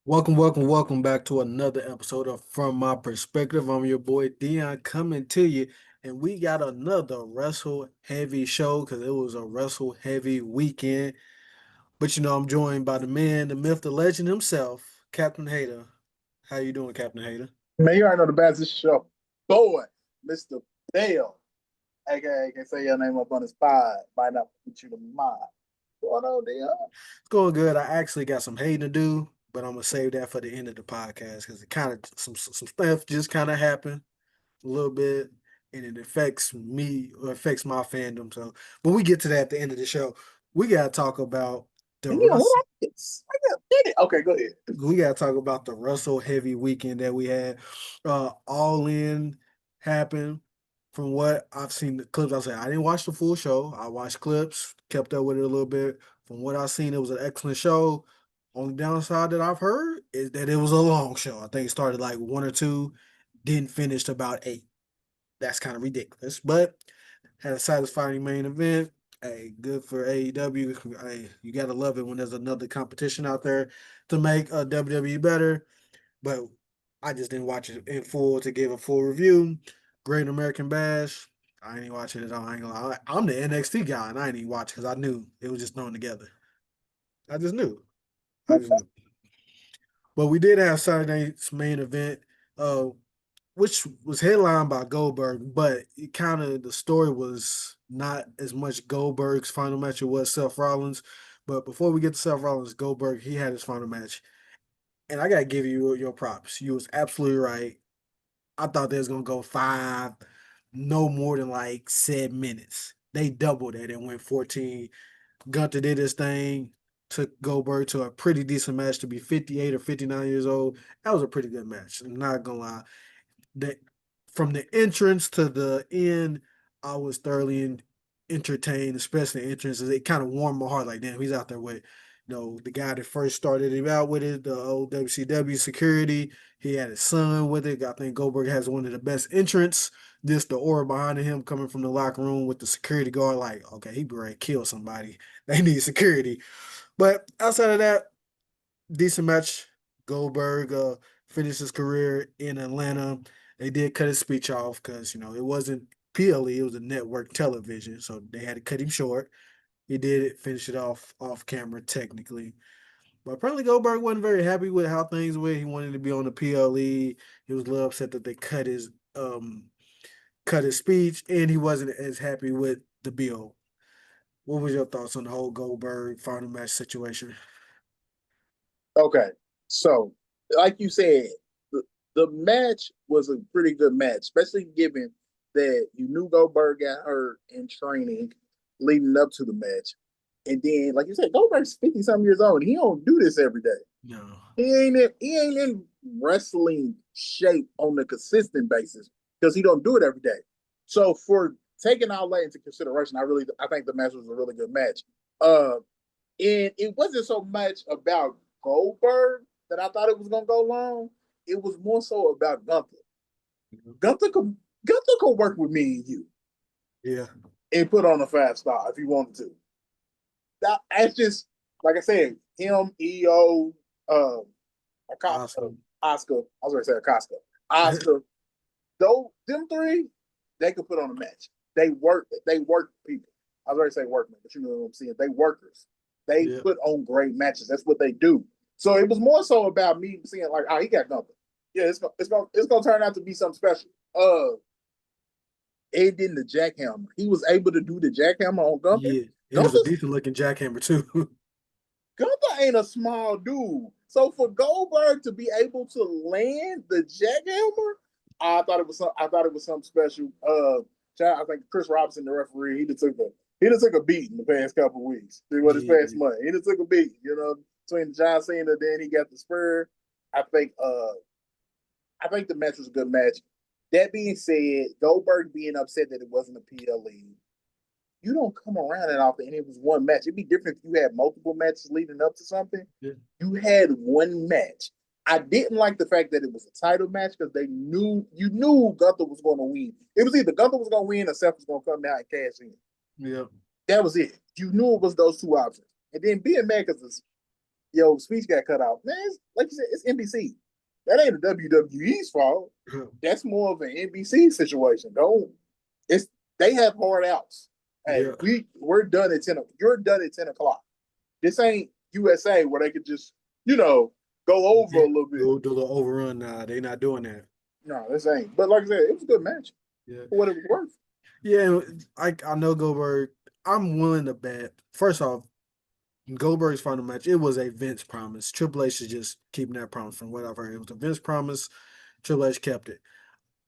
Welcome back to another episode of From My Perspective. I'm your boy Dion coming to you, and we got another wrestle heavy show because it was a wrestle heavy weekend. But I'm joined by the man, the myth, the legend himself, Captain Hater. How you doing, Captain Hater? Man, you already know the Baptist show. Boy, Mr. Bell, aka can say your name up on his pod. Might not put you to mind. What's going on, Dion? It's going good. I actually got some hating to do, but I'm gonna save that for the end of the podcast because it kind of some stuff just kind of happened a little bit, and it affects me or affects my fandom. So when we get to that at the end of the show, we gotta talk about the And you know Russ. what I miss? I got it. Okay, go ahead. We gotta talk about the Russell heavy weekend that we had. All in happened. From what I've seen the clips, I said I didn't watch the full show. I watched clips, kept up with it a little bit. From what I've seen, it was an excellent show. Only downside that I've heard is that it was a long show. I think it started like one or two, didn't finish about eight. That's kind of ridiculous, but had a satisfying main event. Hey, good for AEW. Hey, you gotta love it when there's another competition out there to make WWE better. But I just didn't watch it in full to give a full review. Great American Bash. I ain't watching it all. I ain't gonna lie. I'm the NXT guy, and I ain't even watch because I knew it was just thrown together. I just knew. I just knew. But we did have Saturday's main event. Uh, which was headlined by Goldberg, but it kind of the story was not as much Goldberg's final match it was Seth Rollins. But before we get to Seth Rollins, Goldberg, he had his final match. And I gotta give you your props. You was absolutely right. I thought they was gonna go five, no more than like 7 minutes. They doubled it and went 14. Gunther did his thing, took Goldberg to a pretty decent match to be 58 or 59 years old. That was a pretty good match. I'm not gonna lie the from the entrance to the end, I was thoroughly entertained, especially the entrances. It kind of warmed my heart. Like, damn, he's out there with, the guy that first started him out with it, the old WCW security. He had his son with it. I think Goldberg has one of the best entrants. Just the aura behind him coming from the locker room with the security guard, like, okay, he be ready to kill somebody. They need security. But outside of that, decent match. Goldberg finished his career in Atlanta. They did cut his speech off because it wasn't PLE, it was a network television, so they had to cut him short. He did finish it off camera technically, but apparently Goldberg wasn't very happy with how things went. He wanted to be on the PLE. He was a little upset that they cut his speech, and he wasn't as happy with the bill. What was your thoughts on the whole Goldberg final match situation? Okay, so like you said, the match was a pretty good match, especially given that you knew Goldberg got hurt in training leading up to the match. And then, like you said, Goldberg's 50 some years old. And he don't do this every day. No. He ain't in wrestling shape on a consistent basis because he don't do it every day. So for taking all that into consideration, I think the match was a really good match. Uh and it wasn't so much about Goldberg that I thought it was gonna go long. It was more so about Gunther. Gunther could work with me and you Yeah. and put on a 5 star if he wanted to. That's just like I said, him, EO, Acosta, Awesome. Oscar. I was gonna say Acosta. Oscar. Though them three, they could put on a match. They work people. I was gonna say workmen, but you know what I'm saying. They workers. They Yeah. put on great matches. That's what they do. So it was more so about me seeing like, oh, he got nothing. Yeah, it's gonna turn out to be something special. Ed did the jackhammer. He was able to do the jackhammer on Gunther. Yeah, it was a Gunther's decent looking jackhammer too. Gunther ain't a small dude. So for Goldberg to be able to land the jackhammer, I thought it was something special. I think Chris Robinson, the referee, he just took a beat in the past couple of weeks. This past Yeah, month, he just took a beat. Between John Cena, then he got the spur. I think the match was a good match. That being said, Goldberg being upset that it wasn't a PLE, you don't come around that often, and it was one match. It'd be different if you had multiple matches leading up to something. yeah, You had one match. I didn't like the fact that it was a title match because you knew Gunther was going to win. It was either Gunther was going to win or Seth was going to come down and cash in. yeah, That was it. You knew it was those two options. And then being mad because yo, speech got cut out. Man, like you said, it's NBC. That ain't the WWE's fault. That's more of an NBC situation. Don't it's they have hard outs. Hey, Yeah. we're done at 10. You're done at 10 o'clock. This ain't USA where they could just, go over a little bit. Go do the overrun now. They not doing that. No, this ain't. But like I said, it was a good match Yeah. for what it was worth. Yeah, I know Goldberg. I'm willing to bet. First off, Goldberg's final match, it was a Vince promise. Triple H is just keeping that promise from what I've heard. It was a Vince promise. Triple H kept it.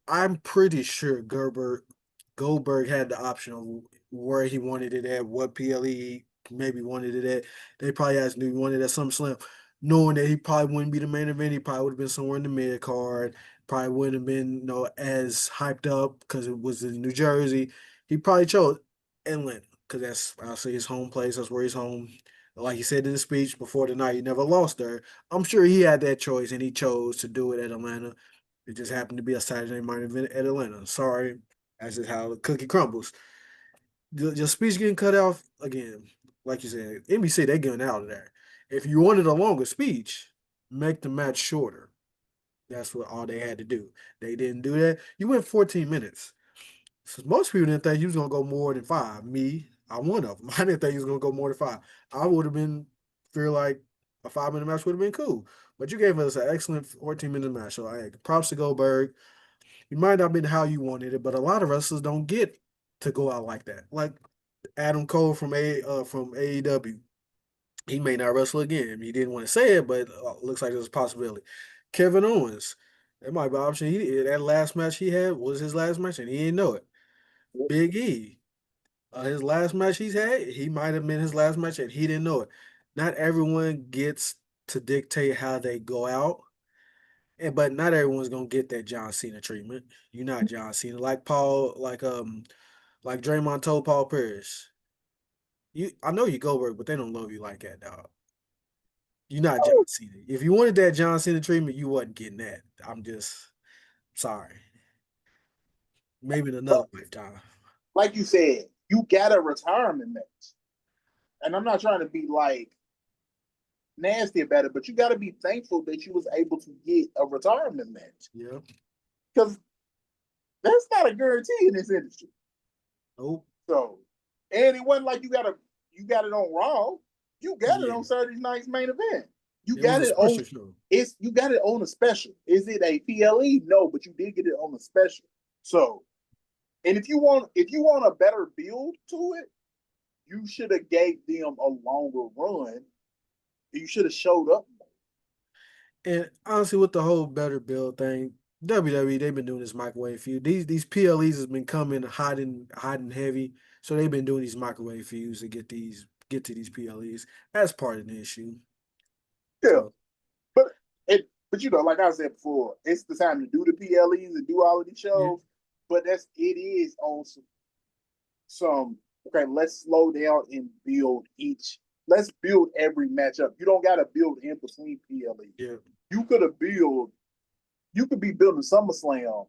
I'm pretty sure Goldberg had the option of where he wanted it at, what PLE he maybe wanted it at. They probably asked him if he wanted it at SummerSlam, knowing that he probably wouldn't be the main event. He probably would have been somewhere in the mid card. Probably wouldn't have been, as hyped up because it was in New Jersey. He probably chose Atlanta because that's, I'll say, his home place. That's where he's home. Like he said in the speech before the night, he never lost there. I'm sure he had that choice and he chose to do it at Atlanta. It just happened to be a Saturday night event at Atlanta. Sorry, that's just how the cookie crumbles. Your speech getting cut off again, like you said, NBC they getting out of there. If you wanted a longer speech, make the match shorter. That's what all they had to do. They didn't do that. You went 14 minutes. So most people didn't think you was gonna go more than 5. Me, I'm one of them. I didn't think you was gonna go more than 5. I would have been feel like a 5-minute match would have been cool. But you gave us an excellent 14-minute match. So I props to Goldberg. It might not have been how you wanted it, but a lot of wrestlers don't get to go out like that. Like Adam Cole from AEW, he may not wrestle again. He didn't want to say it, but looks like there's a possibility. Kevin Owens, that might be an option. That last match he had was his last match, and he didn't know it. Big E, his last match he's had, he might have been his last match, and he didn't know it. Not everyone gets to dictate how they go out. But not everyone's gonna get that John Cena treatment. You're not John Cena. Like Draymond told Paul Pierce. I know you Goldberg, but they don't love you like that, dog. You're not John Cena. If you wanted that John Cena treatment, you wasn't getting that. I'm just sorry. Maybe in another lifetime. Like you said, you got a retirement match. And I'm not trying to be like nasty about it, but you got to be thankful that you was able to get a retirement match Yeah. because that's not a guarantee in this industry. Nope. So, and it wasn't like you got it on Raw. You got it Yeah. on Saturday night's main event. You It got was a it on. special show. You got it on a special. Is it a PLE? No, but you did get it on a special. So, and if you want a better build to it, you should have gave them a longer run. You should have showed up more. And honestly, with the whole better build thing, WWE they've been doing this microwave feud. These PLEs has been coming hot and heavy, so they've been doing these microwave feuds to get to these PLEs. That's part of the issue. Yeah, So but but like I said before, it's the time to do the PLEs and do all of these yeah, shows. But it is on some okay. Let's slow down and build each. Let's build every matchup. You don't got to build in between PLEs. yeah, You could have build. You could be building SummerSlam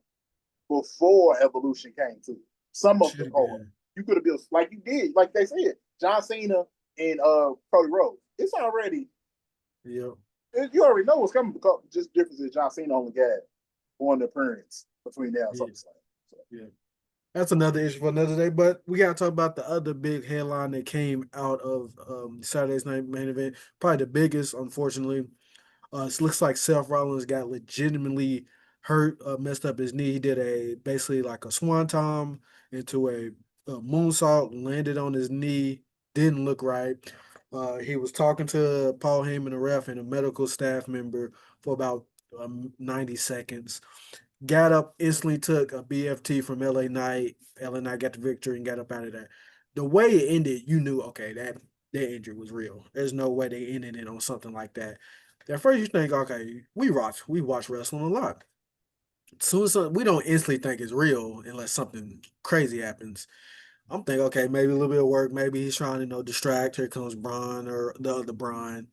before Evolution came to some of should the have card. been. You could have built like you did, like they said, John Cena and Cody Rhodes. It's already Yeah, you already know what's coming because just difference is John Cena only got one appearance between now and yeah, SummerSlam. So. yeah. That's another issue for another day. But we gotta talk about the other big headline that came out of Saturday's night main event. Probably the biggest, unfortunately. It looks like Seth Rollins got legitimately hurt, messed up his knee. He did basically like a swanton into a moonsault, landed on his knee, didn't look right. He was talking to Paul Heyman, the ref, and a medical staff member for about 90 seconds. Got up, instantly took a BFT from LA Knight. LA Knight got the victory and got up out of there. The way it ended, you knew, okay, that injury was real. There's no way they ended it on something like that. At first, you think, okay, we watch wrestling a lot. Soon as we don't instantly think it's real unless something crazy happens. I'm thinking, okay, maybe a little bit of work. Maybe he's trying to distract. Here comes Braun or the other Braun.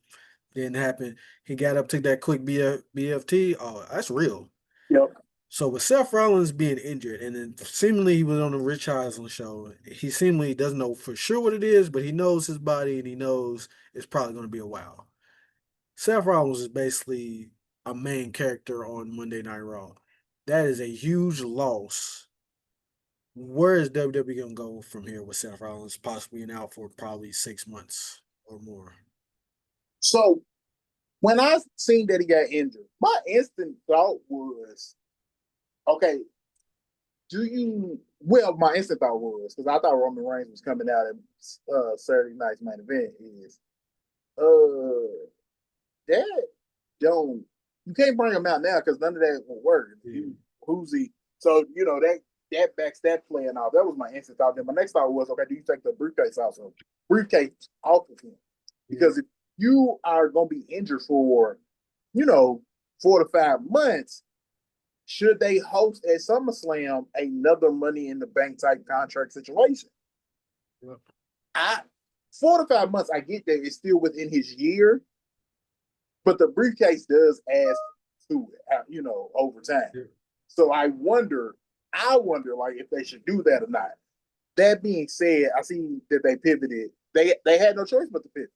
Didn't happen. He got up, took that quick BFT. Oh, that's real. Yep. So with Seth Rollins being injured, and then seemingly he was on the Rich Eisen show, he seemingly doesn't know for sure what it is, but he knows his body and he knows it's probably going to be a while. Seth Rollins is basically a main character on Monday Night Raw. That is a huge loss. Where is WWE gonna go from here with Seth Rollins possibly being out for probably 6 months or more? So when I seen that he got injured, my instant thought was, okay, my instant thought was, because I thought Roman Reigns was coming out at Saturday night's main event, is uh that don't you can't bring him out now because none of that will work. Yeah. Who's he? So that backs that plan off. That was my instant thought. Then my next thought was, okay, do you take the briefcase off of him? Because if you are gonna be injured for, 4 to 5 months, should they host at SummerSlam another Money in the Bank type contract situation? Yep. I 4 to 5 months, I get that it's still within his year, but the briefcase does add to it, over time. Yeah. So I wonder, like if they should do that or not. That being said, I see that they pivoted. They had no choice but to pivot.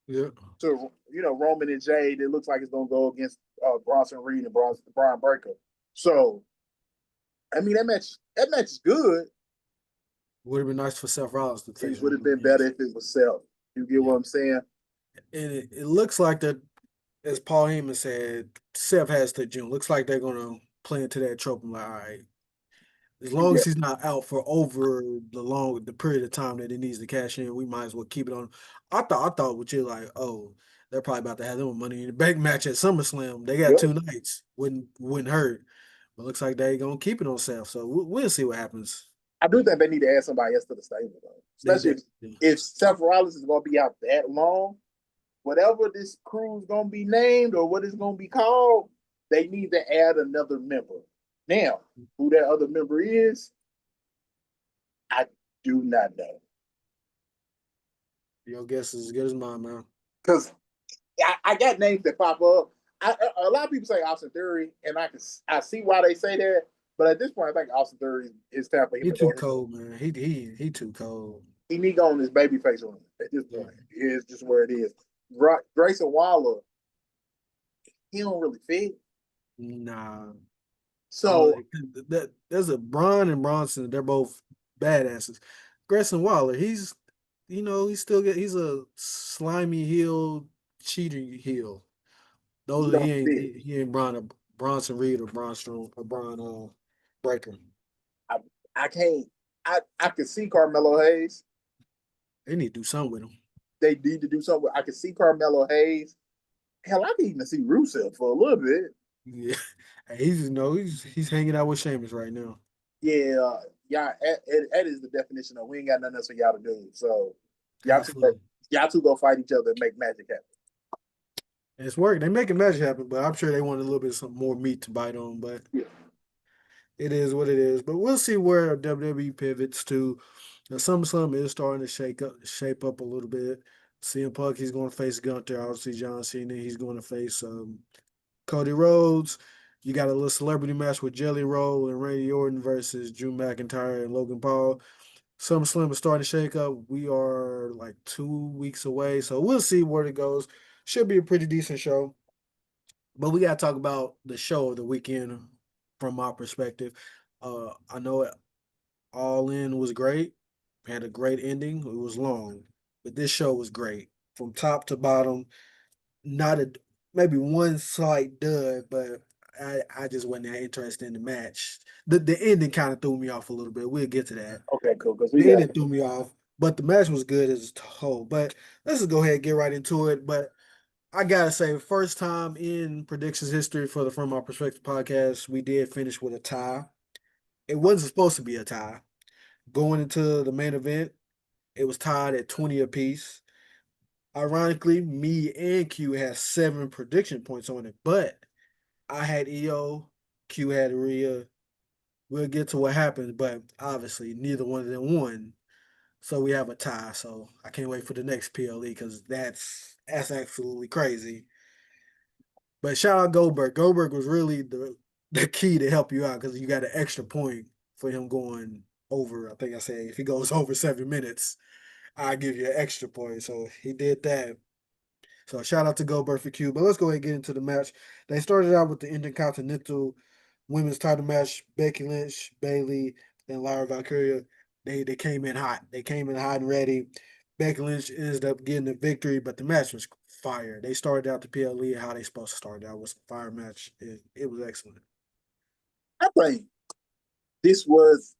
Yeah. To Roman and Jade, it looks like it's gonna go against Bronson Reed and Brian Breaker. So, I mean, that match is good. Would have been nice for Seth Rollins to face It would have Roman been Reigns. better if it was Seth. You get what I'm saying? And it looks like that, as Paul Heyman said, Seth has to June. Looks like they're gonna play into that trope. I'm like, all right, as long Yeah. as he's not out for over the period of time that he needs to cash in, we might as well keep it on. I thought with you like, oh, they're probably about to have them a Money in the Bank match at SummerSlam. They got Yep. 2 nights. Wouldn't hurt. But looks like they gonna keep it on Seth. So we'll see what happens. I do think they need to add somebody else to the stable, though. They Especially definitely. if Seth Rollins is going to be out that long, whatever this crew is going to be named or what it's going to be called, they need to add another member. Now, who that other member is, I do not know. Your guess is as good as mine, man. Because I got names that pop up. A lot of people say Austin Theory, and I see why they say that. But at this point, I think Austin Theory is time for him He to too go. cold, man. He too cold. He need to go on his baby face run at this Yeah. point. It's just where it is. Grayson Waller, he don't really fit. Nah. So There's a Braun and Bronson. They're both badasses. Grayson Waller, he's a slimy heel, cheating heel. he Those don't fit. he ain't Bronson Reed or Braun Breaker. I I can't. I can see Carmelo Hayes. They need to do something with him. They need to do something. I can see Carmelo Hayes. Hell, I can even see Rusev for a little bit. Yeah, he's hanging out with Sheamus right now. Yeah, yeah. That is the definition of we ain't got nothing else for y'all to do. So y'all two, Absolutely. y'all two go fight each other and make magic happen. And it's working. They making magic happen, but I'm sure they want a little bit of some more meat to bite on. But Yeah. it is what it is. But we'll see where WWE pivots to. Now, SummerSlam is starting to shape up a little bit. CM Punk, he's going to face Gunther. Obviously, John Cena, he's going to face Cody Rhodes. You got a little celebrity match with Jelly Roll and Randy Orton versus Drew McIntyre and Logan Paul. SummerSlam is starting to shake up. We are like 2 weeks away, so we'll see where it goes. Should be a pretty decent show. But we got to talk about the show of the weekend from my perspective. I know All In was great, had a great ending. It was long, but this show was great from top to bottom. Not a maybe one slight dud, but I just wasn't that interested in the match. The ending kind of threw me off a little bit. We'll get to that. Okay, cool. Because we The got ending threw me off, but the match was good as a whole. But let's just go ahead and get right into it. But I gotta say, first time in predictions history for the From Our Perspective podcast, we did finish with a tie. It wasn't supposed to be a tie. Going into the main event, it was tied at 20 apiece. Ironically, me and Q had 7 prediction points on it, but I had EO, Q had Rhea. We'll get to what happened, but obviously neither one of them won. So we have a tie. So I can't wait for the next PLE because that's absolutely crazy. But shout out Goldberg. Goldberg was really the key to help you out because you got an extra point for him going over. I think I said if he goes over 7 minutes, I give you an extra point. So he did that. So shout out to Goldberg for Q. But let's go ahead and get into the match. They started out with the Intercontinental Women's Title match. Becky Lynch, Bayley, and Lyra Valkyria. They came in hot. They came in hot and ready. Becky Lynch ended up getting the victory, but the match was fire. They started out the PLE how they supposed to start out was a fire match. It was excellent. I think this was,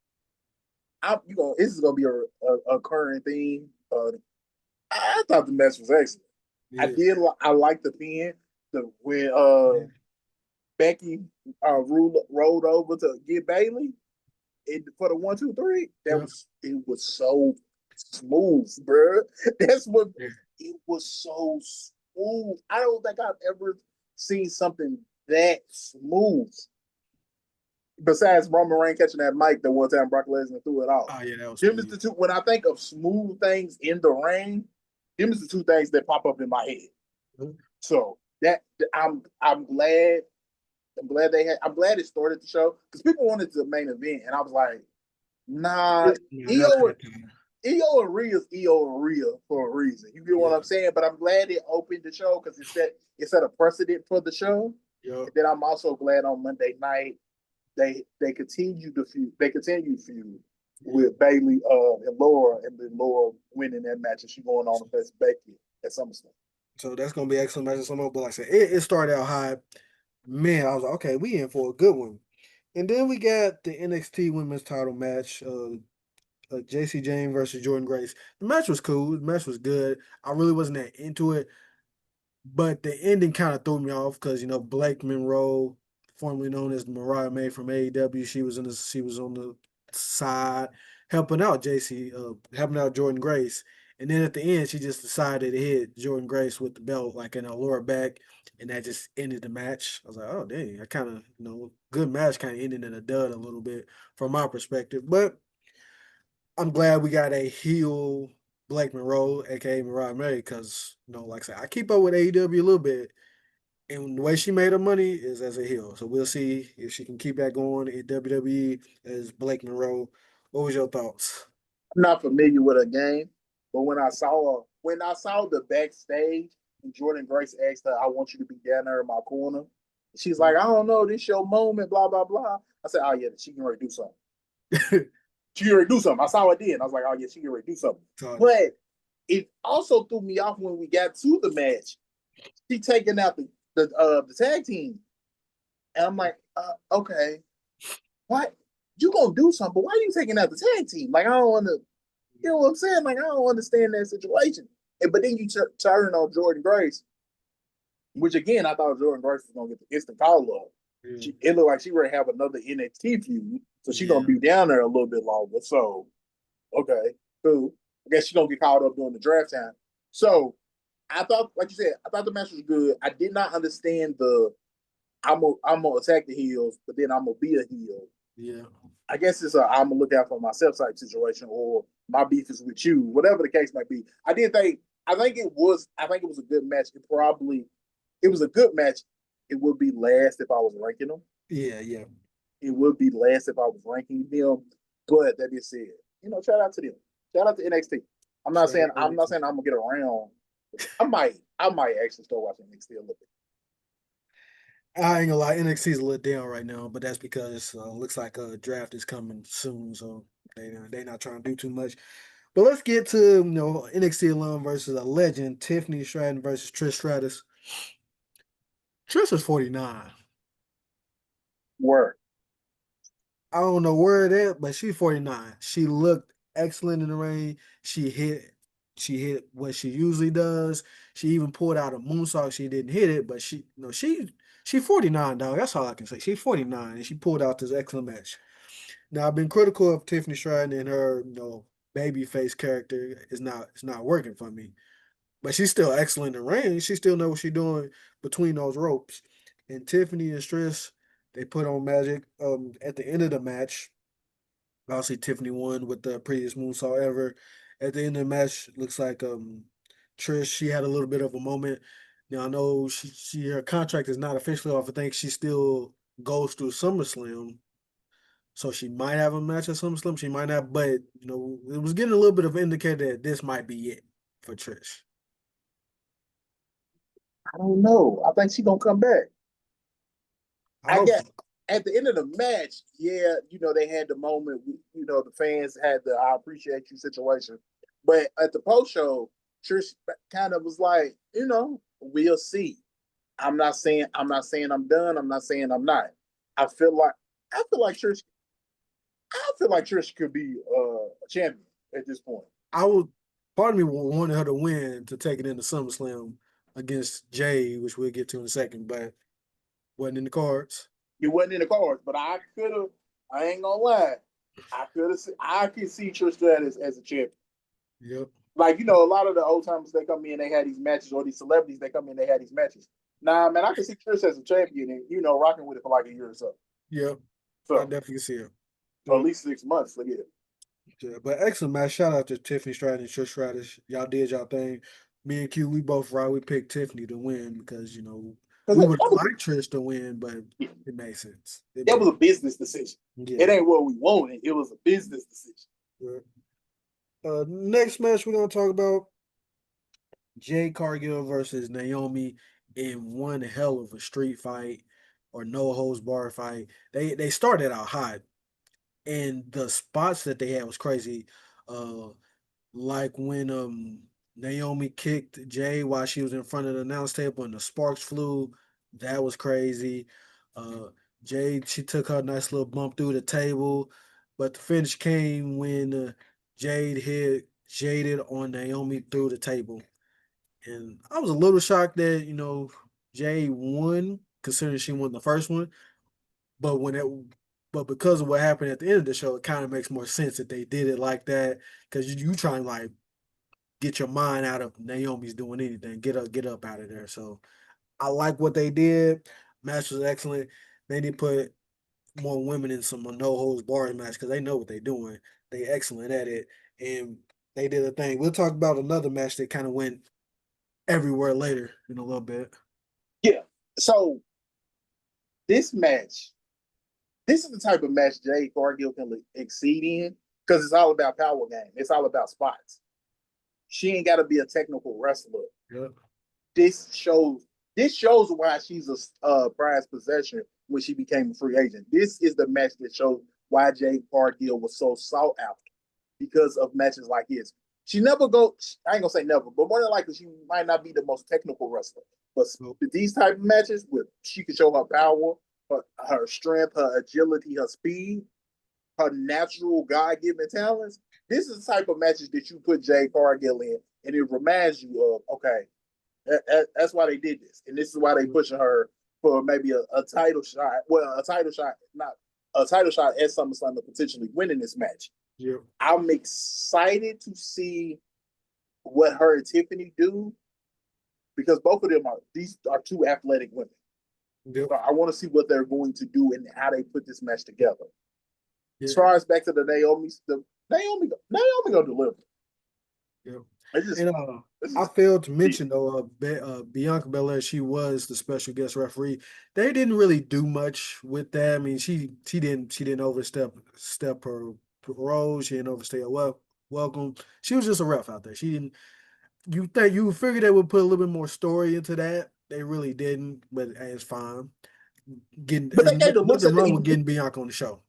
this is gonna be a current theme. I thought the match was excellent. I Yeah. did. I like the pin. When Becky rolled over to get Bayley for the 1, 2, 3. Yeah. It was so smooth, bro. That's what Yeah. it was so smooth. I don't think I've ever seen something that smooth. Besides Roman Reigns catching that mic the one time Brock Lesnar threw it off. Oh yeah, that was Them is smooth. the two. When I think of smooth things in the ring, them is the two things that pop up in my head. Mhm. So that I'm glad. I'm glad it started the show because people wanted the main event, and I was like, nah, Yeah, that was EO kind of time. EO and Rhea is EO and Rhea for a reason. You get what Yeah. I'm saying? But I'm glad it opened the show because it set a precedent for the show. Yeah. And then I'm also glad on Monday night they continue to feud. They continue feud with Bayley and Laura, and then Laura winning that match, and she going on to face Becky at SummerSlam. So that's gonna be excellent match. But like I said, it started out high. Man, I was like, okay, we in for a good one. And then we got the NXT Women's Title match. JC Jane versus Jordan Grace. The match was cool. The match was good. I really wasn't that into it, but the ending kind of threw me off because Blake Monroe, formerly known as Mariah May from AEW, she was on the side helping out helping out Jordan Grace. And then at the end, she just decided to hit Jordan Grace with the belt, like in a lower back, and that just ended the match. I was like, oh dang, I kind of good match, kind of ended in a dud a little bit from my perspective, but I'm glad we got a heel Blake Monroe, aka Mariah May, because like I said, I keep up with AEW a little bit, and the way she made her money is as a heel. So we'll see if she can keep that going in WWE as Blake Monroe. What was your thoughts? I'm not familiar with her game, but when I saw the backstage and Jordan Grace asked her, "I want you to be down there in my corner," she's like, "I don't know, this your moment, blah blah blah." I said, "Oh yeah, she can already do something. She can already do something." I saw it then. I was like, "Oh yeah, she can already do something." So, But it also threw me off when we got to the match. She taking out the tag team, and I'm like, okay, what? You gonna do something, but why are you taking out the tag team? Like, I don't want to, you know what I'm saying? Like, I don't understand that situation. But then you turn on Jordan Grace, which again, I thought Jordan Grace was gonna get the instant call up. It looked like she ready to have another NXT feud, so she's gonna yeah, be down there a little bit longer. So, okay, cool. I guess she's gonna get called up during the draft time. So, I thought, like you said, I thought the match was good. I did not understand the I'm gonna attack the heels, but then I'm gonna be a heel. yeah, I guess it's a I'm gonna look out for myself type situation, or my beef is with you, whatever the case might be. I think it was a good match. It was a good match. It would be last if I was ranking them. yeah, yeah. It would be last if I was ranking them. But that being said, shout out to them. Shout out to NXT. I'm not Shout saying out to I'm not NXT. saying I'm gonna get around. I might actually start watching NXT a little bit. I ain't gonna lie, NXT is a little down right now, but that's because looks like a draft is coming soon, so they not trying to do too much. But let's get to NXT alum versus a legend, Tiffany Stratton versus Trish Stratus. Trish is 49. Word. I don't know where it is, but she's 49. She looked excellent in the ring. She hit what she usually does. She even pulled out a moonsault. She didn't hit it, but she 49, dog. That's all I can say. She's 49 and she pulled out this excellent match. Now I've been critical of Tiffany Stratton and her, baby face character it's not working for me. But she's still excellent in the ring. She still knows what she's doing between those ropes. And Tiffany and Striss, they put on magic. At the end of the match, obviously Tiffany won with the prettiest moonsault ever. At the end of the match, looks like Trish, she had a little bit of a moment. Now I know she her contract is not officially off. I think she still goes through SummerSlam. So she might have a match at SummerSlam. She might not, but it was getting a little bit of indicator that this might be it for Trish. I don't know. I think she gonna come back. I I hope get so. at the end of the match, yeah, they had the moment. The fans had the "I appreciate you" situation, but at the post show, Trish kind of was like, we'll see. I'm not saying I'm done. I'm not saying I'm not. I feel like I feel like Trish. I feel like Trish could be a champion at this point. I would. Part of me wanted her to win to take it into SummerSlam against Jay, which we'll get to in a second, but wasn't in the cards. It wasn't in the cards, but I could have. I ain't gonna lie. I could have. I could see Trish Stratus as a champion. Yep. Like, a lot of the old timers, they come in, they had these matches, or these celebrities, they come in, they had these matches. Nah, man, I can see Trish as a champion and, rocking with it for like a year or so. Yep. I So, definitely see it. or at But least 6 months. Look at it. yeah, but excellent match. Shout out to Tiffany Stratton and Trish Stratus. Y'all did y'all thing. Me and Q, we both right. We picked Tiffany to win because Because we that, would that, was, like Trish to win, but it made sense. It that was made a business decision. It yeah. ain't what we wanted. It was a business decision. Yeah. Next match we're gonna talk about Jade Cargill versus Naomi in one hell of a street fight or no holds bar fight. They started out hot and the spots that they had was crazy. Uh, like when Naomi kicked Jay while she was in front of the announce table and the sparks flew, that was crazy. Uh, Jade, she took her nice little bump through the table, but the finish came when Jade hit Jaded on Naomi through the table. And I was a little shocked that, Jade won, considering she won the first one. But but because of what happened at the end of the show, it kind of makes more sense that they did it like that. Because you trying to like get your mind out of Naomi's doing anything, get up out of there. So I like what they did. Match was excellent. They need to put more women in some no holds bars match because they know what they're doing. They excellent at it, and they did a thing. We'll talk about another match that kind of went everywhere later in a little bit. Yeah. So, this match, this is the type of match Jade Cargill can exceed in because it's all about power game. It's all about spots. She ain't got to be a technical wrestler. Yep. This shows this shows why she's a prized possession when she became a free agent. This is the match that shows why Jade Cargill was so sought after because of matches like this. She never go. I ain't gonna say never, but more than likely she might not be the most technical wrestler. But Nope. these type of matches, with she can show her power, her strength, her agility, her speed, her natural God given talents. This is the type of matches that you put Jade Cargill in, and it reminds you of that's why they did this, and this is why they pushing her for maybe a title shot. Well, a title shot, not a title shot at SummerSlam, to potentially winning this match. Yep. I'm excited to see what her and Tiffany do because both of them are two athletic women. Yep. So I want to see what they're going to do and how they put this match together. Yeah. As far as back to the Naomi gonna deliver. Yep. It's just, And this I is failed to mention though, Bianca Belair, she was the special guest referee. They didn't really do much with that. I mean, she didn't step her role. She didn't overstay her welcome. She was just a ref out there. She didn't. You figured they would put a little bit more story into that. They really didn't, but hey, it's fine. Getting but they and gave the looks nothing at the wrong with end. getting Bianca on the show.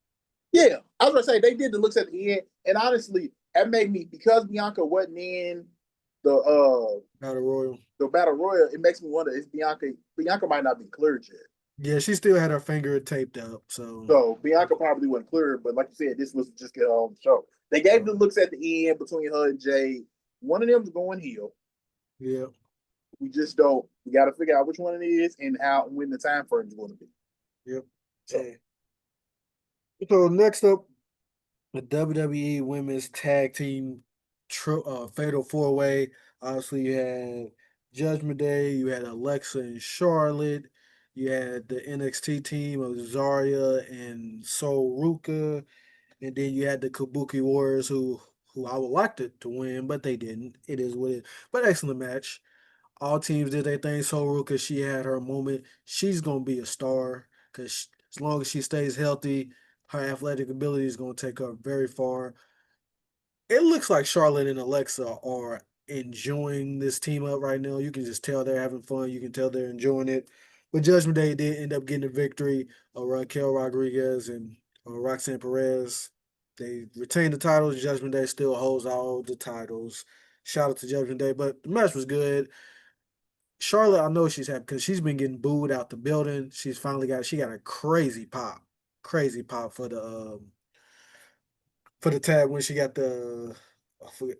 Yeah, I was gonna say they did the looks at the end, and honestly, that made me because Bianca wasn't in the uh Battle Royal. the battle royal. It makes me wonder: is Bianca might not be cleared yet? Yeah, she still had her finger taped up. So So Bianca probably wasn't cleared, but like you said, this was just get her on the show. They gave the looks at the end between her and Jay. One of them's going heel. yeah. We just don't. We got to figure out which one it is and how when the time frame is going to be. Yep. So Hey. So next up, the WWE Women's Tag Team Fatal Four Way. Obviously, you had Judgment Day, you had Alexa and Charlotte, you had the NXT team of Zarya and Sol Ruka, and then you had the Kabuki Warriors, who I would like to win, but they didn't. It is what it is. But excellent match. All teams did their thing. Sol Ruka, she had her moment. She's gonna be a star because as long as she stays healthy, her athletic ability is gonna take her very far. It looks like Charlotte and Alexa are enjoying this team up right now. You can just tell they're having fun. You can tell they're enjoying it. But Judgment Day did end up getting a victory. Raquel Rodriguez and Roxanne Perez, they retained the titles. Judgment Day still holds all the titles. Shout out to Judgment Day. But the match was good. Charlotte, I know she's happy because she's been getting booed out the building. She got a crazy pop for the tag when she got I forget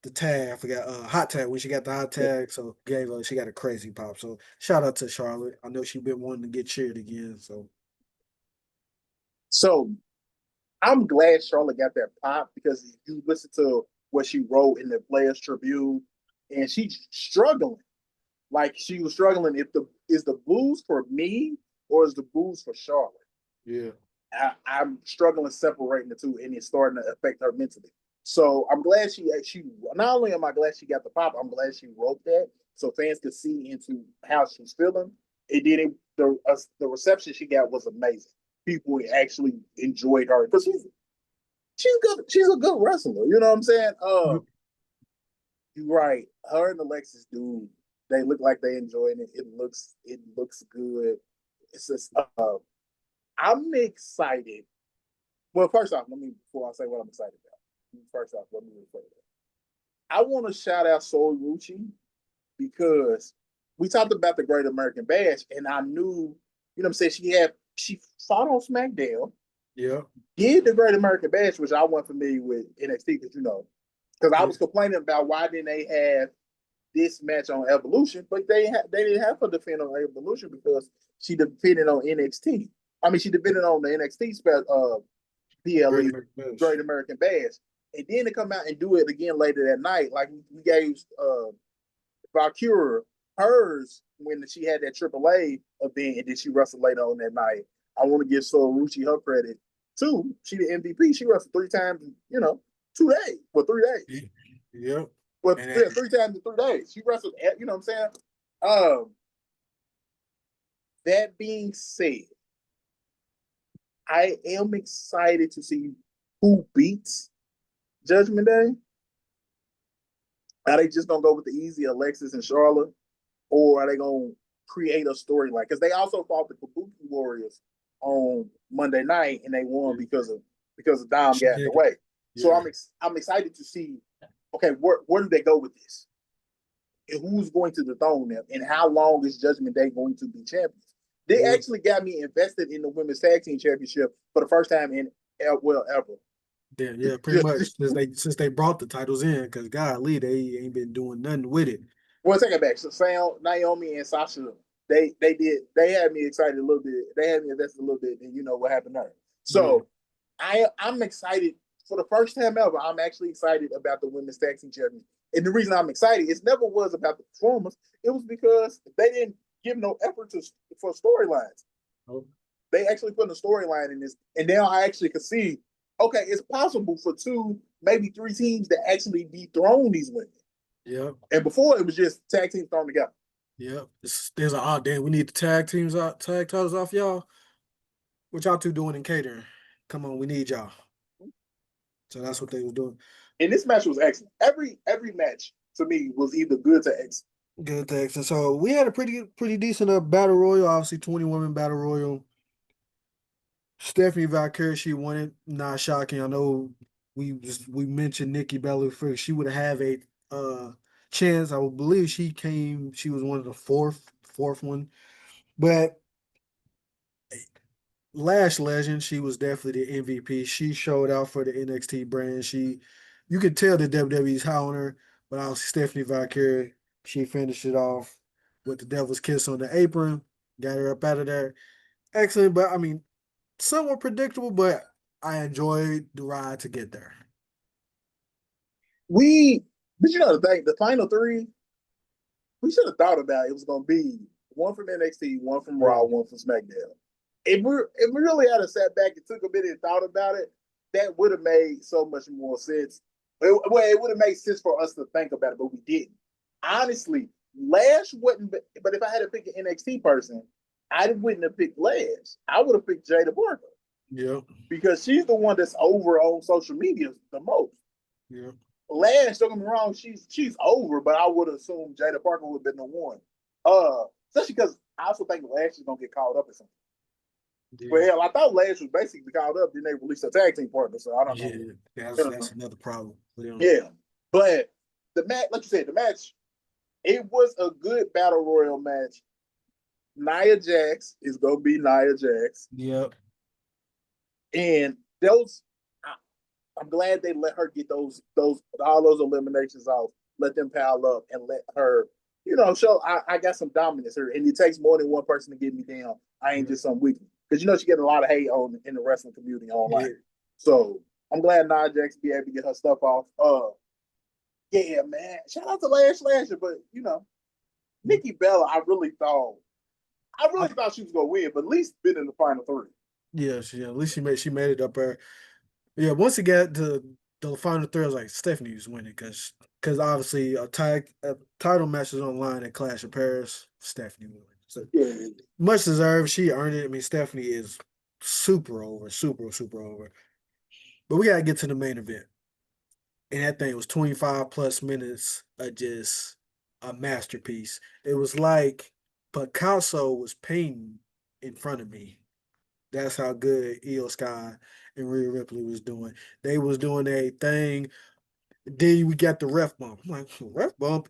the tag. I forgot hot tag when she got the hot tag. So gave her she got a crazy pop. So shout out to Charlotte. I know she's been wanting to get cheered again. So I'm glad Charlotte got that pop because if you listen to what she wrote in the Players Tribune, and she's struggling. Like she was struggling. If the is the booze for me or is the booze for Charlotte? yeah. I'm struggling separating the two, and it's starting to affect her mentally. So I'm glad she not only am I glad she got the pop, I'm glad she wrote that so fans could see into how she's feeling. It did it. The reception she got was amazing. People actually enjoyed her because she's good. She's a good wrestler. You know what I'm saying? You're right. Her and Alexis, dude, they look like they enjoying it. It looks good. It's just I'm excited. Well, first off, before I say what I'm excited about. First off, let me refer that. I want to shout out Soul Rucci because we talked about the Great American Bash, and I knew, you know what I'm saying, she fought on SmackDown, Yeah. did the Great American Bash, which I wasn't familiar with NXT, because I was complaining about why didn't they have this match on Evolution, but they didn't have her defend on Evolution because she defended on NXT. I mean, she defended on the NXT PLE, Great American Bash, and then to come out and do it again later that night, like we gave Valkyria hers when she had that AAA event, and then she wrestled later on that night. I want to give Soul Rucci her credit too. She the MVP. She wrestled 3 times, 2 days or 3 days. Yeah. Well, 3 times in 3 days. She wrestled, you know what I'm saying? That being said, I am excited to see who beats Judgment Day. Are they just gonna go with the easy Alexis and Charlotte, or are they gonna create a storyline? Because they also fought the Kabuki Warriors on Monday night and they won because of Dom got in the way. Yeah. So I'm excited to see. Okay, where do they go with this? And who's going to dethrone them? And how long is Judgment Day going to be champions? They actually got me invested in the Women's Tag Team Championship for the first time in ever. Yeah, pretty much since they brought the titles in, because golly, they ain't been doing nothing with it. Well, take it back. So Sam, Naomi, and Sasha, they had me excited a little bit. They had me invested a little bit, and you know what happened there. So I'm excited for the first time ever. I'm actually excited about the Women's Tag Team Championship. And the reason I'm excited, it never was about the performance. It was because they didn't give no effort for storylines. Oh. They actually put a storyline in this, and now I actually could see, okay, it's possible for 2, maybe 3 teams to actually dethrone these women. Yeah. And before it was just tag teams thrown together. Yeah. There's an damn, we need the tag titles off y'all. What y'all 2 doing in catering? Come on, we need y'all. So that's what they were doing. And this match was excellent. Every match to me was either good to excellent. Good to excellent. So we had a pretty decent battle royal. Obviously, 20-woman battle royal. Stephanie Valkyrie, she won it. Not shocking. I know we mentioned Nikki Bella. She would have a chance. I would believe she was one of the fourth one. But Lash Legend, she was definitely the MVP. She showed out for the NXT brand. You could tell the WWE's high on her, but obviously Stephanie Valkyrie, she finished it off with the devil's kiss on the apron, got her up out of there. Excellent, but I mean, somewhat predictable, but I enjoyed the ride to get there. But you know the final 3, we should have thought about it was going to be one from NXT, one from Raw, one from SmackDown. If we really had sat back and took a minute and thought about it, that would have made so much more sense. It would have made sense for us to think about it, but we didn't. Honestly, Lash wouldn't. But if I had to pick an NXT person, I wouldn't have picked Lash. I would have picked Jada Parker. Yeah, because she's the one that's over on social media the most. Yeah, Lash, don't get me wrong, she's over, but I would assume Jada Parker would have been the one. Especially because I also think Lash is gonna get caught up in something. Well, Yeah, hell, I thought Lash was basically caught up, then they released a tag team partner, so I don't know. yeah, You that's know. another problem for them. Yeah. But the match, like you said, the match, it was a good battle royal match. Nia Jax is gonna be Nia Jax. Yep. And those I'm glad they let her get those all those eliminations off, let them pile up and let her, show I got some dominance here. And it takes more than one person to get me down. I ain't just some weakling. Because she getting a lot of hate in the wrestling community online. Yeah. So I'm glad Nia Jax be able to get her stuff off. Yeah, man. Shout out to Lasher, but Nikki Bella, I really thought she was gonna win, but at least been in the final three. Yeah, at least she made it up there. Yeah, once it got to the final three, I was like, Stephanie was winning because obviously a title match is online at Clash of Paris. Stephanie won. So Yeah. much deserved. She earned it. I mean, Stephanie is super over, super over. But we gotta get to the main event. And that thing was 25 plus minutes of just a masterpiece. It was like Picasso was painting in front of me. That's how good Io Sky and Rhea Ripley was doing. They was doing a thing. Then we got the ref bump. I'm like, ref bump?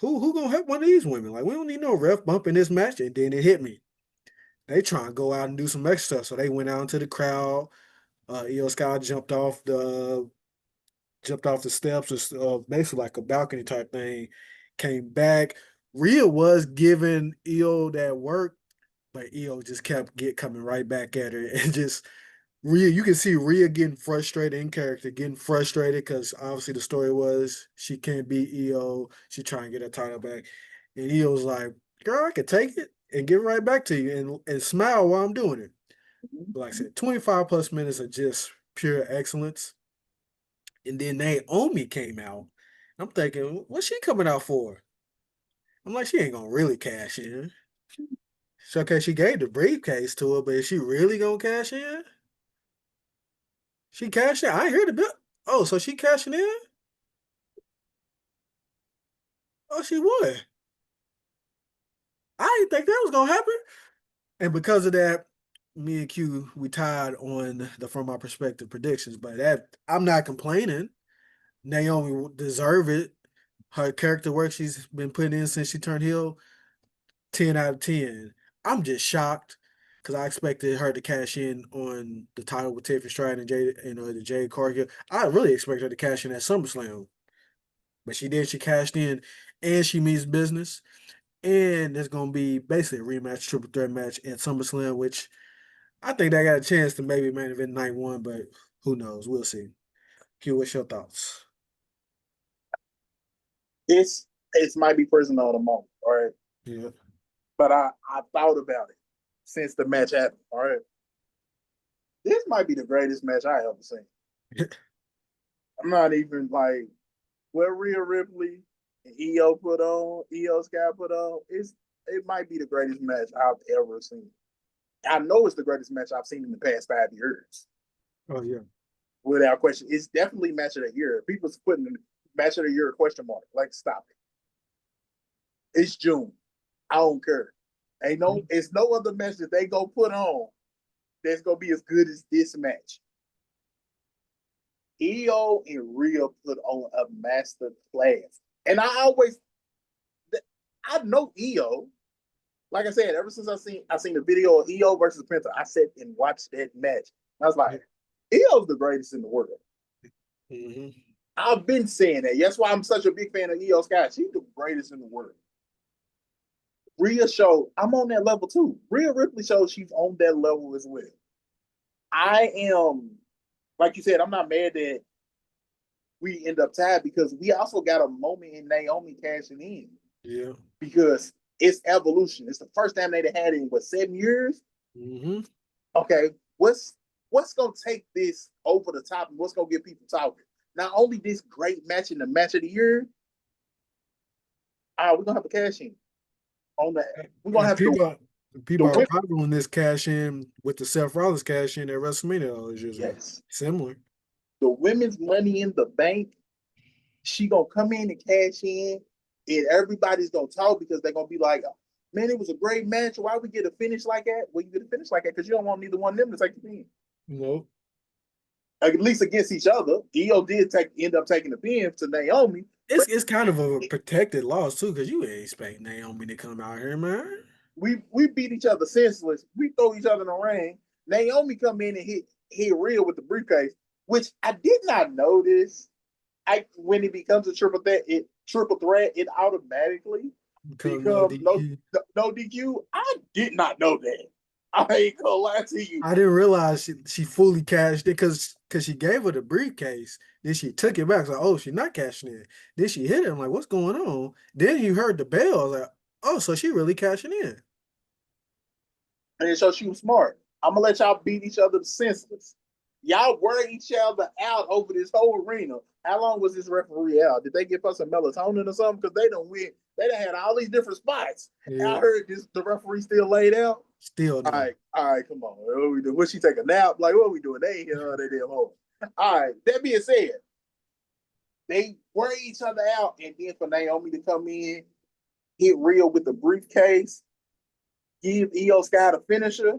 Who gonna help one of these women? Like, we don't need no ref bump in this match. And then it hit me. They trying to go out and do some extra stuff. So they went out into the crowd. Io Sky jumped off the steps, basically like a balcony type thing. Came back. Rhea was giving Io that work, but Io just kept coming right back at her and just Rhea. You can see Rhea getting frustrated in character, getting frustrated because obviously the story was she can't beat Io. She trying to get her title back, and Io's like, "Girl, I can take it and give it right back to you, and smile while I'm doing it." But like I said, 25 plus minutes of just pure excellence. And then Naomi came out. I'm thinking, what's she coming out for? I'm like, she ain't gonna really cash in. So, okay, she gave the briefcase to her, but is she really gonna cash in? She cashed in. I hear the bill. Oh, so she cashing in? Oh, she won. I didn't think that was gonna happen. And because of that, me and Q we tied on the from our perspective predictions. But that I'm not complaining. Naomi deserve it. Her character work she's been putting in since she turned heel, 10 out of 10. I'm just shocked because I expected her to cash in on the title with Tiffany Stratton and the Jade Cargill. I really expected her to cash in at SummerSlam, but she did. She cashed in, and she means business. And there's gonna be basically a rematch, triple threat match at SummerSlam, which I think they got a chance to maybe main event night one, but who knows? We'll see. Q, what's your thoughts? It's might be personal at the moment, all right. Yeah, But I thought about it since the match happened. All right, this might be the greatest match I ever seen. I'm not even like what Rhea Ripley and Io Sky put on. It might be the greatest match I've ever seen. I know it's the greatest match I've seen in the past 5 years, oh yeah, without question. It's definitely match of the year. People's putting match of the year a question mark. Like, stop it. It's June. I don't care. It's no other match that they go put on that's gonna be as good as this match. Io and Rhea put on a master class, and I know Io. Like I said, ever since I seen the video of Io versus Penta, I sat and watched that match. I was like, Io's the greatest in the world. mm-hmm. I've been saying that. That's why I'm such a big fan of Io Sky. She's the greatest in the world. Rhea showed I'm on that level too. Rhea Ripley shows she's on that level as well. I am, like you said, I'm not mad that we end up tied because we also got a moment in Naomi cashing in Yeah. because it's evolution. It's the first time they'd had it in 7 years. Mm-hmm. Okay, what's gonna take this over the top and what's gonna get people talking? Not only this great match in the match of the year, we're gonna have to cash in on that. We're gonna And have the people are win. probably doing this cash in with the Seth Rollins cash in at WrestleMania all those years ago. Yes, Similar. the women's money in the bank. she gonna come in and cash in, and everybody's gonna talk because they're gonna be like, "Man, it was a great match. Why we get a finish like that? Well, you get a finish like that because you don't want neither one of them to take the pin. No, At least against each other. Io did end up taking the pin to Naomi, but it's kind of a protected loss too, because you ain't expect Naomi to come out here, man. we beat each other senseless. We throw each other in the ring. Naomi come in and hit Rhea with the briefcase, which I did not notice. When it becomes a triple threat, it automatically Because no becomes DQ. no DQ. I did not know that. I ain't gonna lie to you. I didn't realize she fully cashed it because she gave her the briefcase. Then she took it back. It's like, oh, she's not cashing in. Then she hit it. I'm like, what's going on? Then you heard the bell. I was like, oh, so she really cashing in. And so she was smart. I'm gonna let y'all beat each other senseless. Y'all wear each other out over this whole arena. How long was this referee out? Did they give us some melatonin or something? Because they don't win. They done had all these different spots. And Yeah, I heard the referee still laid out. still All no. right, all right, come on. What we do? What she take a nap? Like what we doing? They ain't here. They damn home. All right. That being said, they wear each other out, and then for Naomi to come in, hit Rhea with the briefcase, give Io Sky the finisher,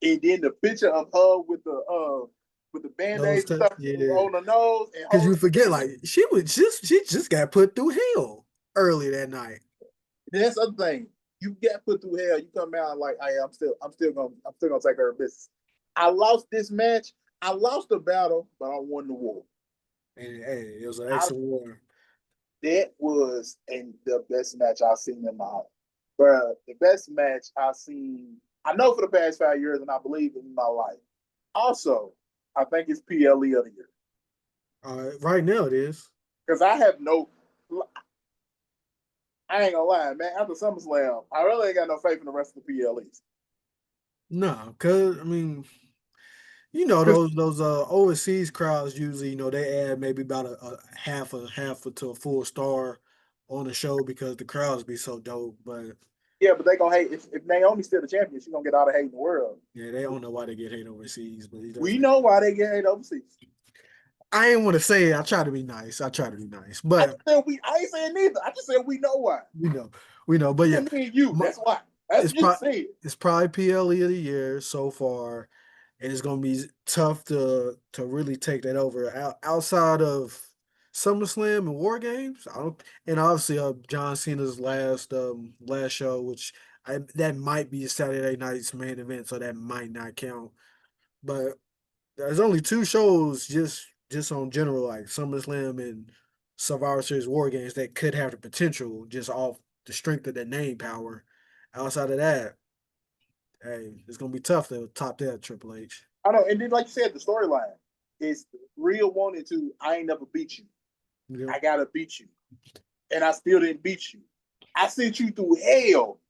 and then the picture of her with the band-aid stuff Yeah. on the nose and Because you holding forget, like, she just got put through hell early that night. that's the other thing. You get put through hell, you come out like, hey, I'm still gonna take her business. I lost this match. I lost the battle, but I won the war. And hey, it was an I, excellent war. that was the best match I've seen in my life. Bruh, the best match I've seen, I know for the past 5 years, and I believe in my life. Also, I think it's PLE of the year. Right now it is. Because I ain't gonna lie, man. After SummerSlam, I really ain't got no faith in the rest of the PLEs. No, because I mean, you know, those overseas crowds usually, they add maybe about a half to a full star on the show because the crowds be so dope. But Yeah, but they gonna hate if Naomi's still the champion, she's gonna get all the hate in the world. yeah, they don't know why they get hate overseas, but it We doesn't. know why they get hate overseas. I ain't want to say it. I try to be nice. I try to be nice, but I ain't saying neither. I just said we know why. we know, we know. But yeah, And me and you, my, that's why. That's it's just probably saying. it's probably PLE of the year so far, and it's gonna be tough to really take that over outside of SummerSlam and War Games. I don't, and obviously John Cena's last show, which that might be Saturday night's main event, so that might not count. But there's only two shows just on general like SummerSlam and Survivor Series War Games that could have the potential just off the strength of their name power. Outside of that, hey, it's gonna be tough to top that Triple H. I know. And then, like you said, the storyline is real wanted to. I ain't never beat you. You know? I gotta beat you, and I still didn't beat you. I sent you through hell,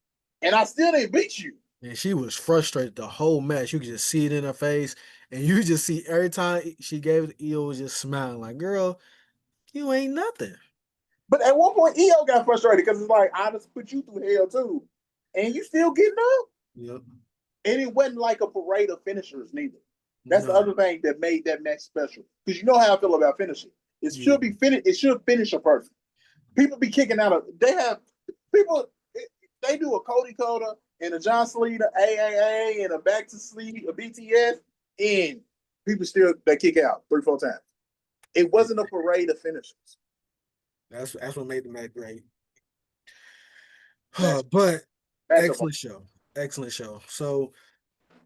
and I still didn't beat you. And she was frustrated the whole match. You could just see it in her face, and you just see every time she gave it, Io was just smiling like, "Girl, you ain't nothing." But at one point, Io got frustrated because it's like I just put you through hell too, and you still getting up. Yep. And it wasn't like a parade of finishers neither. That's the No. other thing that made that match special. Because you know how I feel about finishing. It Yeah. should be finished. It should finish a person. People be kicking out of. They have people. They do a Cody Coda and a John Cena, AAA, and a Back to Sleep, a BTS, and people still they kick out 3-4 times. It wasn't a parade of finishers. That's what made the match great. Match, But matchup. excellent show. Excellent show. So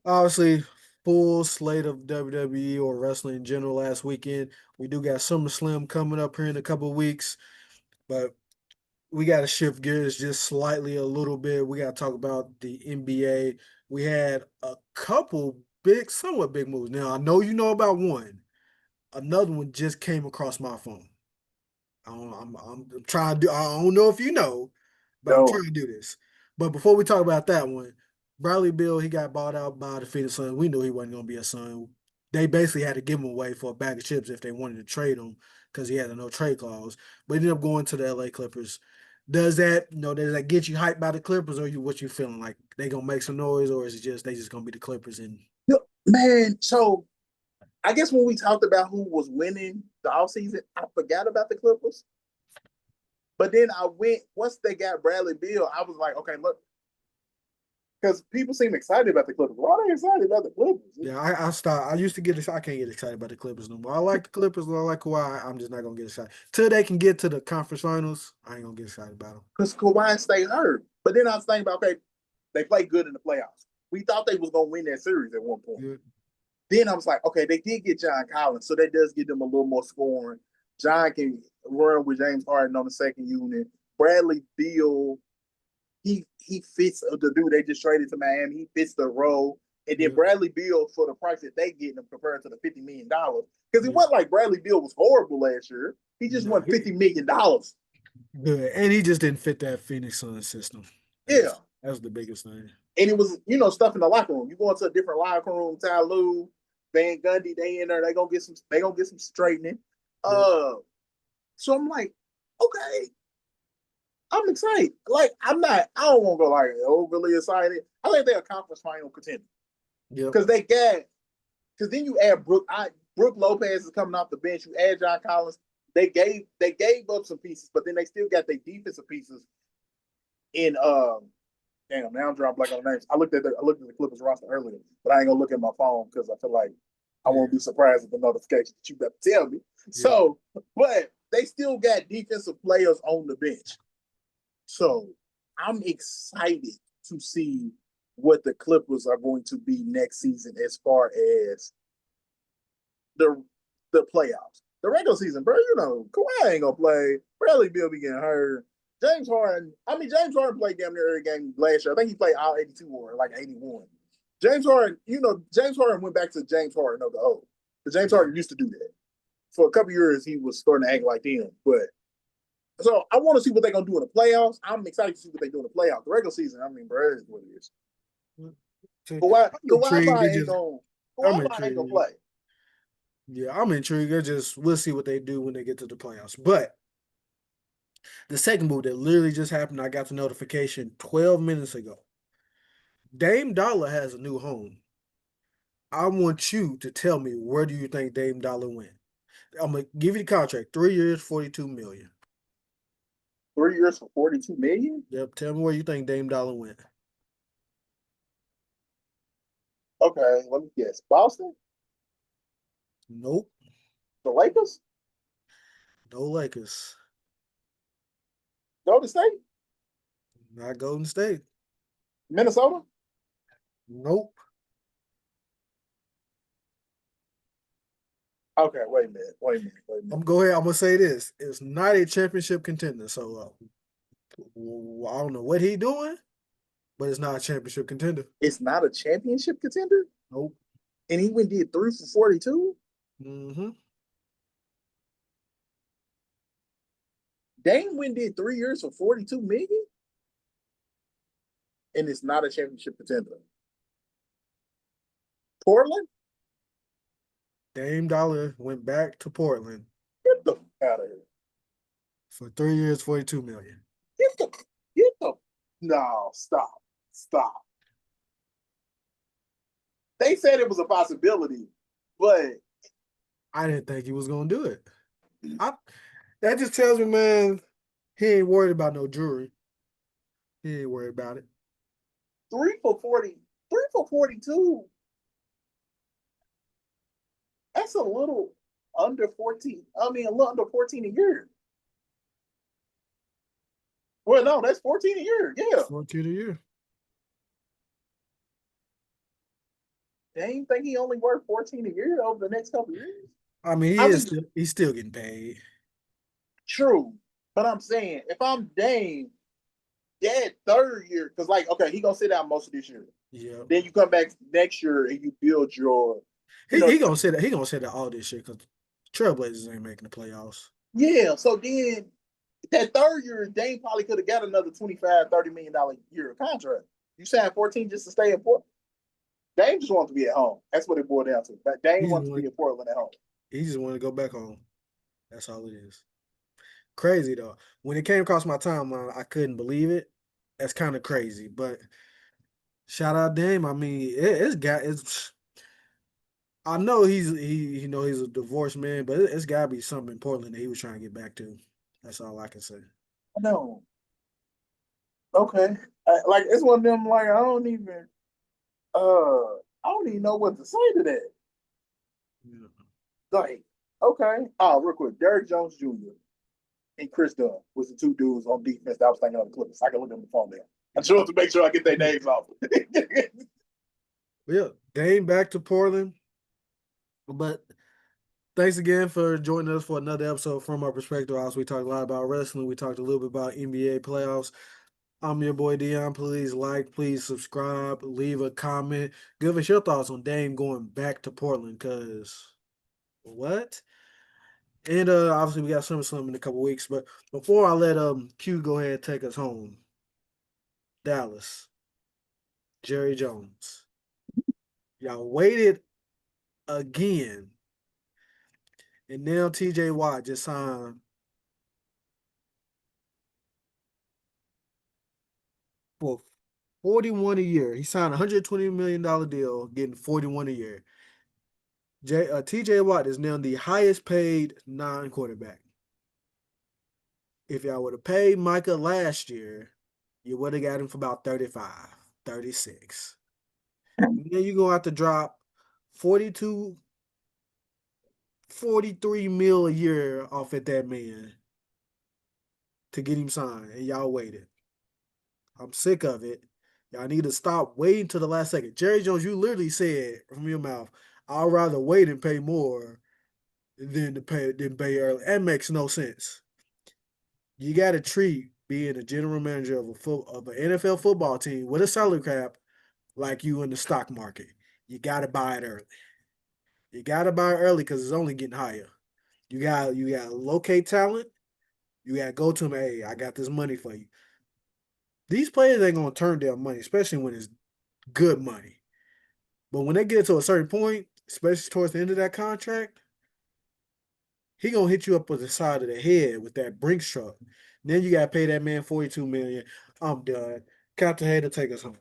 obviously, full slate of WWE or wrestling in general last weekend. We do got SummerSlam coming up here in a couple of weeks, but we got to shift gears just slightly a little bit. We got to talk about the NBA. We had a couple somewhat big moves. Now, I know you know about one. Another one just came across my phone. I'm trying to do. I don't know if you know, but I'm No, trying to do this. But before we talk about that one, Bradley Bill, he got bought out by the Phoenix Suns. We knew he wasn't going to be a Sun. They basically had to give him away for a bag of chips if they wanted to trade him because he had a no trade clause. But he ended up going to the LA Clippers. Does that get you hyped by the Clippers, or what you feeling like they gonna make some noise, or is it just they just gonna be the Clippers and man. So I guess when we talked about who was winning the offseason, I forgot about the Clippers. But then I went, once they got Bradley Beal, I was like, okay, look, because people seem excited about the Clippers. Why are they excited about the Clippers? Yeah, I stopped. I used to get excited. I can't get excited about the Clippers no more. I like the Clippers. I like Kawhi. I'm just not gonna get excited till they can get to the conference finals. I ain't gonna get excited about them. Because Kawhi stayed hurt. But then I was thinking about, okay, they played good in the playoffs. We thought they was gonna win that series at one point. Yeah. Then I was like, okay, they did get John Collins, so that does give them a little more scoring. John can run with James Harden on the second unit. Bradley Beal, he fits the dude they just traded to Miami. He fits the role. And then Yeah. Bradley Beal, for the price that they get him compared to the $50 million, because it Yeah. wasn't like Bradley Beal was horrible last year. He just Nah, won $50 million. good, and he just didn't fit that Phoenix Suns system. Yeah. That's the biggest thing. And it was, stuff in the locker room. You go into a different locker room, Ty Lue, Van Gundy, they in there, they gonna get some straightening. Yeah. So I'm like, okay, I'm excited. Like, I don't want to go like overly excited. I think they're a conference final contender. Yep. Because then you add Brooke Lopez is coming off the bench. You add John Collins. They gave up some pieces, but then they still got their defensive pieces in damn, now I'm drawing blank on names. I looked at the Clippers roster earlier, but I ain't gonna look at my phone because I feel like I won't be surprised with the notification that you better tell me. Yeah. So, but they still got defensive players on the bench. So I'm excited to see what the Clippers are going to be next season as far as the playoffs. The regular season, bro, Kawhi ain't gonna play. Bradley Beal be getting hurt. James Harden played damn near every game last year. I think he played all 82 or like 81. James Harden went back to James Harden of the old. But James Harden used to do that. For a couple years, he was starting to act like them. But so I want to see what they're gonna do in the playoffs. I'm excited to see what they do in the playoffs. The regular season, I mean, bro, is what it is. Kawhi ain't gonna play. Yeah, I'm intrigued. We'll see what they do when they get to the playoffs. But the second move that literally just happened, I got the notification 12 minutes ago. Dame Dollar has a new home. I want you to tell me, where do you think Dame Dollar went? I'm gonna give you the contract. 3 years, $42 million. 3 years for $42 million? Yep. Tell me where you think Dame Dollar went. Okay, let me guess. Boston? Nope. The Lakers? No Lakers. Golden State? Not Golden State. Minnesota? Nope. Okay, wait a minute. I'm gonna say this. It's not a championship contender. So I don't know what he's doing, but it's not a championship contender. It's not a championship contender? Nope. And he went did 3 for 42? Mm-hmm. Dame went did 3 years for 42 million? And it's not a championship contender. Portland? Dame Dollar went back to Portland. Get the fuck out of here. For 3 years, $42 million. Get the no, stop. They said it was a possibility, but I didn't think he was gonna do it. That just tells me, man, he ain't worried about no jewelry. He ain't worried about it. 3 for 42. That's a little under 14. I mean, a little under 14 a year. Well, no, that's 14 a year. Yeah. 14 a year. They think he only worth 14 a year over the next couple of years. I mean, he's still getting paid. True. But I'm saying, if I'm Dame, that third year, because okay, he gonna sit out most of this year. Yeah. Then you come back next year and you build your he gonna sit out all this shit because Trailblazers ain't making the playoffs. Yeah, so then that third year, Dame probably could have got another $25-30 million year contract. You signed 14 just to stay in Portland. Dame just wants to be at home. That's what it boiled down to. But Dame wants to be in Portland at home. He just wanted to go back home. That's all it is. Crazy though. When it came across my timeline, I couldn't believe it. That's kind of crazy. But shout out Dame. I mean, I know he's he's a divorced man, but it's got to be something in Portland that he was trying to get back to. That's all I can say. No. Okay. Like it's one of them. Like I don't even know what to say to that. Yeah. Like, okay. Oh, real quick, Derrick Jones Jr. and Chris Dunn was the two dudes on defense that I was thinking of the Clippers. I can look at the phone there. I just want to make sure I get their names off. Yeah, Dame back to Portland. But thanks again for joining us for another episode from our perspective. House. We talked a lot about wrestling. We talked a little bit about NBA playoffs. I'm your boy Dion. Please like, please subscribe, leave a comment. Give us your thoughts on Dame going back to Portland, because what? And obviously we got SummerSlam in a couple weeks. But before I let Q go ahead and take us home, Dallas, Jerry Jones. Y'all waited again. And now TJ Watt just signed for 41 a year. He signed a $120 million deal, getting 41 a year. TJ Watt is now the highest paid non-quarterback. If y'all would have paid Micah last year, you would have got him for about 35, 36. And then you're going to have to drop 42, 43 mil a year off at that man to get him signed, and y'all waited. I'm sick of it. Y'all need to stop waiting to the last second. Jerry Jones, you literally said from your mouth, I'd rather wait and pay more than pay early. That makes no sense. You got to treat being a general manager of an NFL football team with a salary cap like you in the stock market. You got to buy it early. You got to buy it early because it's only getting higher. You got to locate talent. You got to go to them. Hey, I got this money for you. These players ain't gonna turn down money, especially when it's good money. But when they get to a certain point, especially towards the end of that contract, he gonna hit you up with the side of the head with that Brinks truck. Then you gotta pay that man $42 million. I'm done. Captain Hater, take us home.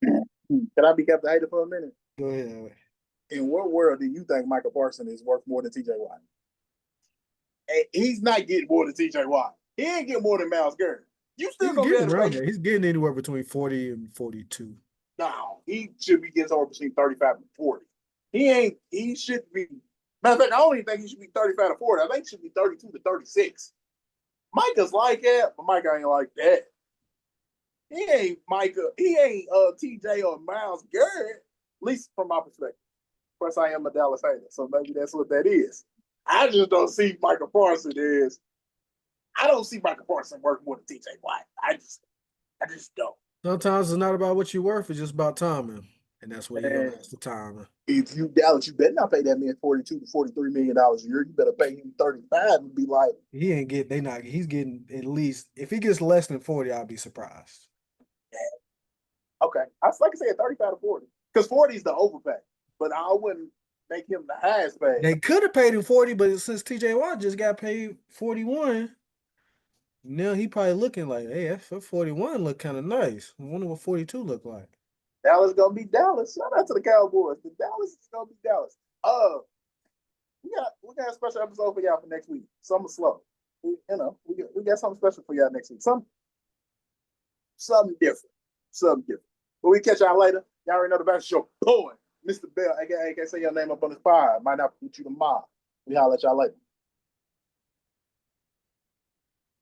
Can I be kept hater for a minute? Go ahead. In what world do you think Michael Parsons is worth more than TJ Watt? And he's not getting more than TJ Watt. He ain't getting more than Myles Garrett. You still He's gonna be getting able to around pay. there. He's getting anywhere between 40 and 42. No, he should be getting somewhere between 35 and 40. He ain't, he should be. Matter of fact, I don't even think he should be 35 to 40. I think he should be 32 to 36. Micah's like that, but Micah ain't like that. He ain't Micah. He ain't TJ or Myles Garrett, at least from my perspective. Of course, I am a Dallas hater, so maybe that's what that is. I just don't see Michael Parsons as. I don't see Michael Parsons worth more than TJ Watt. I just don't. Sometimes it's not about what you're worth, it's just about timing. And that's what he gonna And ask the timing. if you Dallas, you better not pay that man $42 to $43 million a year. You better pay him 35 and be like, He ain't get he's getting at least if he gets less than 40, I'll be surprised. okay. I like I said, 35 to 40. Because 40 is the overpay. But I wouldn't make him the highest paid. They could have paid him 40, but since TJ Watt just got paid 41, now he probably looking like, hey, that 41 look kind of nice. I wonder what 42 look like. Dallas gonna be Dallas. Shout out to the Cowboys. The Dallas is gonna be Dallas. We got a special episode for y'all for next week. Something slow. We got something special for y'all next week. Something different. Something different. But we catch y'all later. Y'all already know the best show. Boy, Mr. Bell, aka say your name up on this pod. Might not put you to mob. We holler at y'all later.